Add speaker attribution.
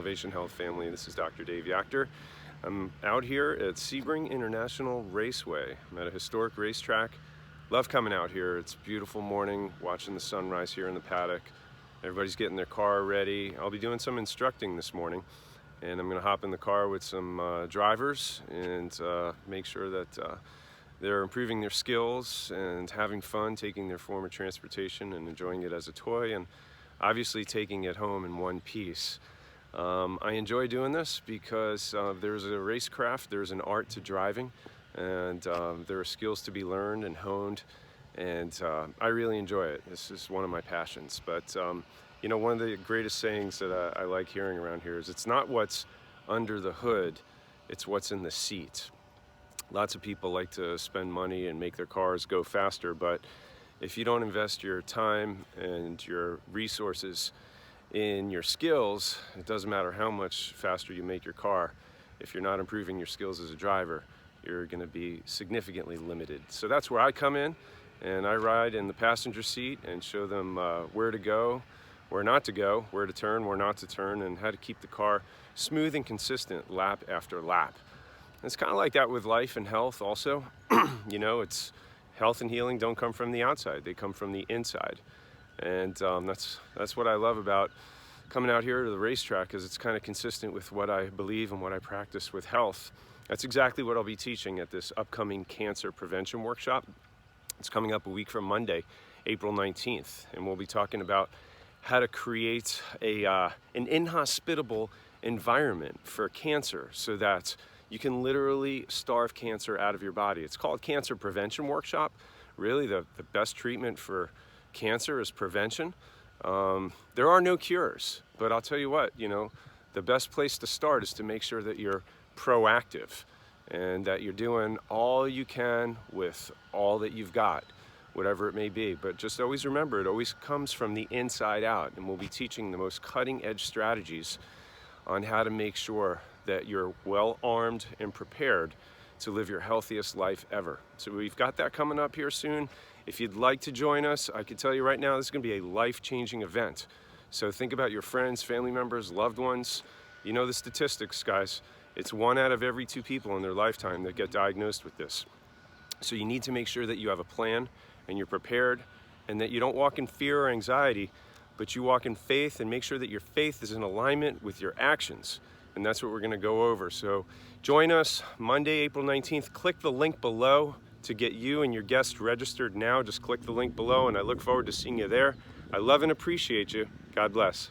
Speaker 1: Elevation Health family. This is Dr. Dave Yachter. I'm out here at Sebring International Raceway. I'm at a historic racetrack. Love coming out here. It's a beautiful morning, watching the sunrise here in the paddock. Everybody's getting their car ready. I'll be doing some instructing this morning, and I'm going to hop in the car with some drivers and make sure that they're improving their skills and having fun taking their form of transportation and enjoying it as a toy, and obviously taking it home in one piece. I enjoy doing this because there's a racecraft, there's an art to driving, and there are skills to be learned and honed, and I really enjoy it. This is one of my passions. But you know, one of the greatest sayings that I like hearing around here is, it's not what's under the hood, it's what's in the seat. Lots of people like to spend money and make their cars go faster, but if you don't invest your time and your resources in your skills, it doesn't matter how much faster you make your car. If you're not improving your skills as a driver, you're going to be significantly limited. So that's where I come in, and I ride in the passenger seat and show them where to go, where not to go, where to turn, where not to turn, and how to keep the car smooth and consistent lap after lap. It's kind of like that with life and health also. You know, it's health and healing don't come from the outside, they come from the inside. And that's what I love about coming out here to the racetrack, is it's kind of consistent with what I believe and what I practice with health. That's exactly what I'll be teaching at this upcoming cancer prevention workshop. It's coming up a week from Monday, April 19th, and we'll be talking about how to create an inhospitable environment for cancer so that you can literally starve cancer out of your body. It's called Cancer Prevention Workshop. Really, the best treatment for cancer is prevention. There are no cures, but I'll tell you what, you know, the best place to start is to make sure that you're proactive and that you're doing all you can with all that you've got, whatever it may be. But just always remember, it always comes from the inside out, and we'll be teaching the most cutting-edge strategies on how to make sure that you're well armed and prepared to live your healthiest life ever. So we've got that coming up here soon. If you'd like to join us, I can tell you right now, this is going to be a life-changing event. So think about your friends, family members, loved ones. You know the statistics, guys. It's 1 out of every 2 people in their lifetime that get diagnosed with this. So you need to make sure that you have a plan and you're prepared, and that you don't walk in fear or anxiety, but you walk in faith, and make sure that your faith is in alignment with your actions. And that's what we're going to go over. So join us Monday, April 19th. Click the link below to get you and your guests registered now. Just click the link below, and I look forward to seeing you there. I love and appreciate you. God bless.